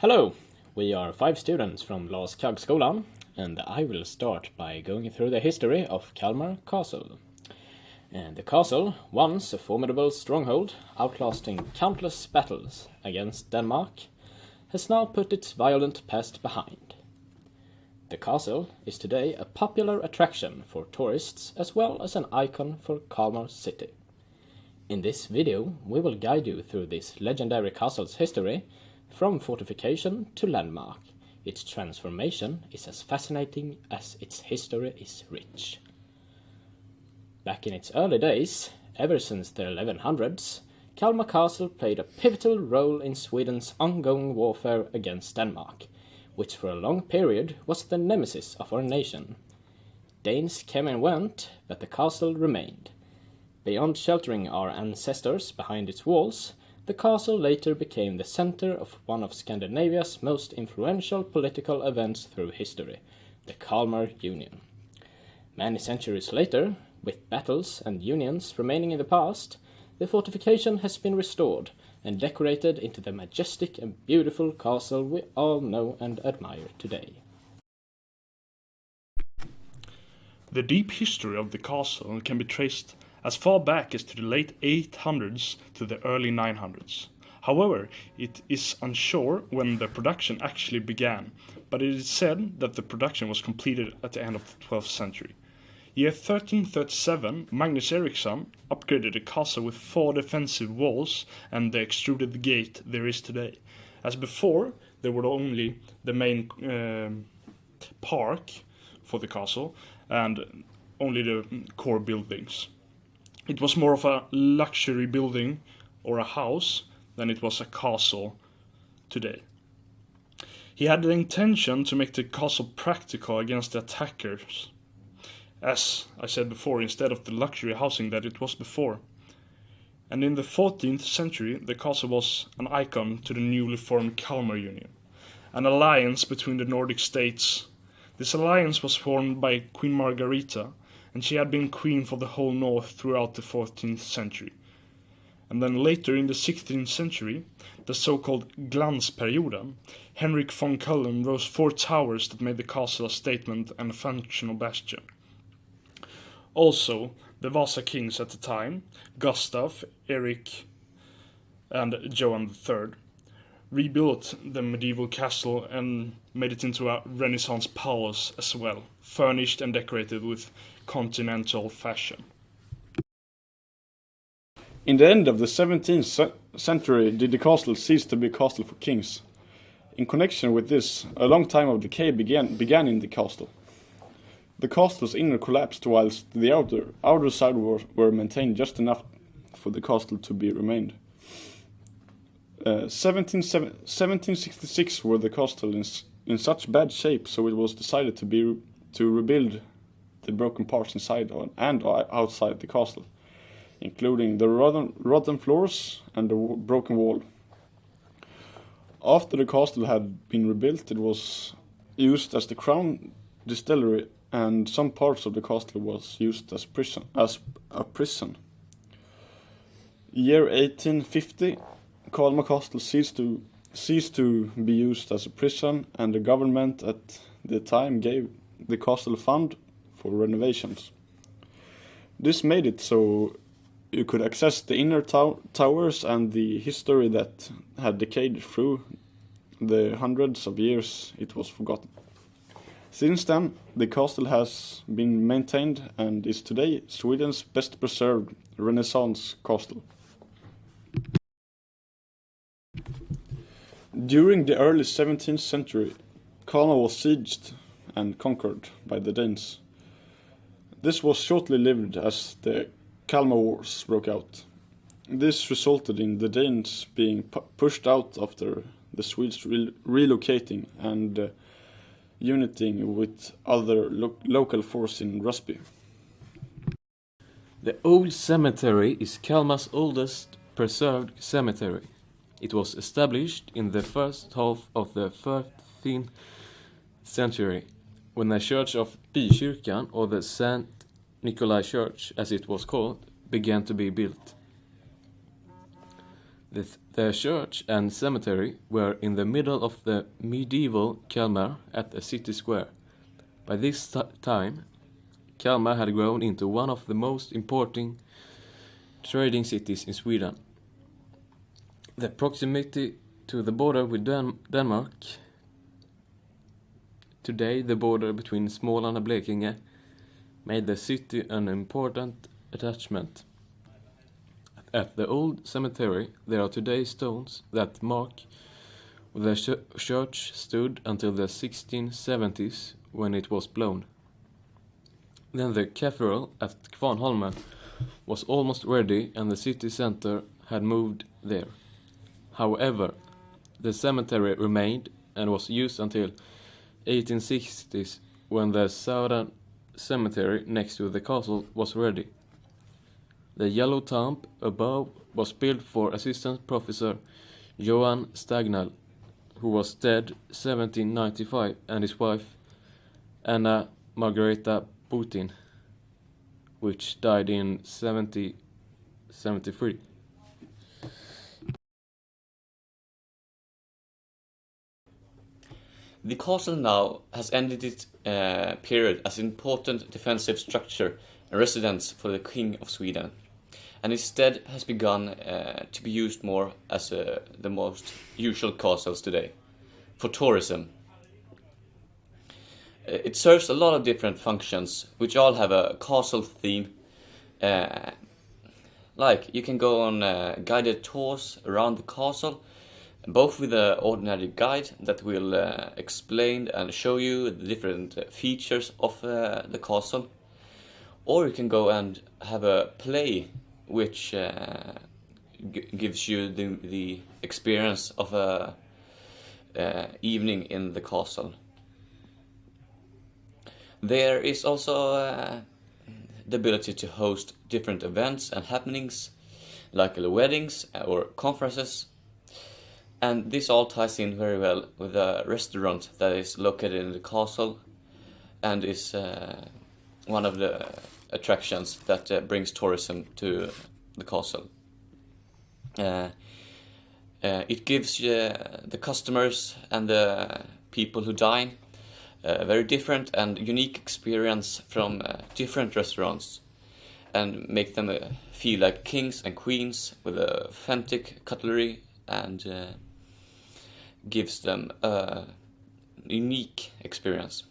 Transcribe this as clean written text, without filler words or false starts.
Hello, we are 5 students from Las Kagskolan, and I will start by going through the history of Kalmar Castle. And the castle, once a formidable stronghold outlasting countless battles against Denmark, has now put its violent past behind. The castle is today a popular attraction for tourists as well as an icon for Kalmar city. In this video, we will guide you through this legendary castle's history, from fortification to landmark. Its transformation is as fascinating as its history is rich. Back in its early days, ever since the 1100s, Kalmar Castle played a pivotal role in Sweden's ongoing warfare against Denmark, which for a long period was the nemesis of our nation. Danes came and went, but the castle remained. Beyond sheltering our ancestors behind its walls, the castle later became the center of one of Scandinavia's most influential political events through history, the Kalmar Union. Many centuries later, with battles and unions remaining in the past, the fortification has been restored and decorated into the majestic and beautiful castle we all know and admire today. The deep history of the castle can be traced as far back as to the late 800s to the early 900s. However, it is unsure when the production actually began, but it is said that the production was completed at the end of the 12th century. Year 1337, Magnus Eriksson upgraded the castle with 4 defensive walls and the extruded gate there is today. As before, there were only the main park for the castle and only the core buildings. It was more of a luxury building or a house than it was a castle today. He had the intention to make the castle practical against the attackers, as I said before, instead of the luxury housing that it was before. And in the 14th century, the castle was an icon to the newly formed Kalmar Union, an alliance between the Nordic states. This alliance was formed by Queen Margareta, and she had been queen for the whole north throughout the 14th century. And then later in the 16th century, the so-called Glansperioden, Henrik von Cullen rose 4 towers that made the castle a statement and a functional bastion. Also, the Vasa kings at the time, Gustav, Erik, and Johan III, rebuilt the medieval castle and made it into a Renaissance palace as well, furnished and decorated with continental fashion. In the end of the 17th century did the castle cease to be a castle for kings. In connection with this, a long time of decay began in the castle. The castle's inner collapsed whilst the outer side were maintained just enough for the castle to be remained. 1766 were the castle in such bad shape, so it was decided to rebuild the broken parts inside and outside the castle, including the rotten floors and the broken wall. After the castle had been rebuilt, it was used as the crown distillery, and some parts of the castle was used as a prison. Year 1850, Kalmar Castle ceased to be used as a prison, and the government at the time gave the castle a fund for renovations. This made it so you could access the inner towers and the history that had decayed through the hundreds of years it was forgotten. Since then, the castle has been maintained and is today Sweden's best preserved Renaissance castle. During the early 17th century, Kalmar was sieged and conquered by the Danes. This was shortly lived as the Kalmar Wars broke out. This resulted in the Danes being pushed out after the Swedes relocating and uniting with other local force in Rusby. The old cemetery is Kalmar's oldest preserved cemetery. It was established in the first half of the 13th century, when the church of Bykyrkan, or the St. Nikolai Church as it was called, began to be built. The church and cemetery were in the middle of the medieval Kalmar at the city square. By this time, Kalmar had grown into one of the most important trading cities in Sweden. The proximity to the border with Denmark, today the border between Småland and Blekinge, made the city an important attachment. At the old cemetery, there are today stones that mark where the church stood until the 1670s when it was blown. Then the cathedral at Kvarnholmen was almost ready and the city center had moved there. However, the cemetery remained and was used until 1860s when the southern cemetery next to the castle was ready. The yellow tomb above was built for assistant professor Johan Stagnall, who was dead 1795, and his wife Anna Margareta Putin, which died in 1773. The castle now has ended its period as an important defensive structure and residence for the King of Sweden, and instead has begun to be used more as the most usual castles today, for tourism. It serves a lot of different functions, which all have a castle theme. Like, you can go on guided tours around the castle, both with an ordinary guide that will explain and show you the different features of the castle, or you can go and have a play which gives you the experience of a evening in the castle. There is also the ability to host different events and happenings, like weddings or conferences, and this all ties in very well with a restaurant that is located in the castle and is one of the attractions that brings tourism to the castle. It gives the customers and the people who dine a very different and unique experience from different restaurants, and make them feel like kings and queens with authentic cutlery, and gives them a unique experience.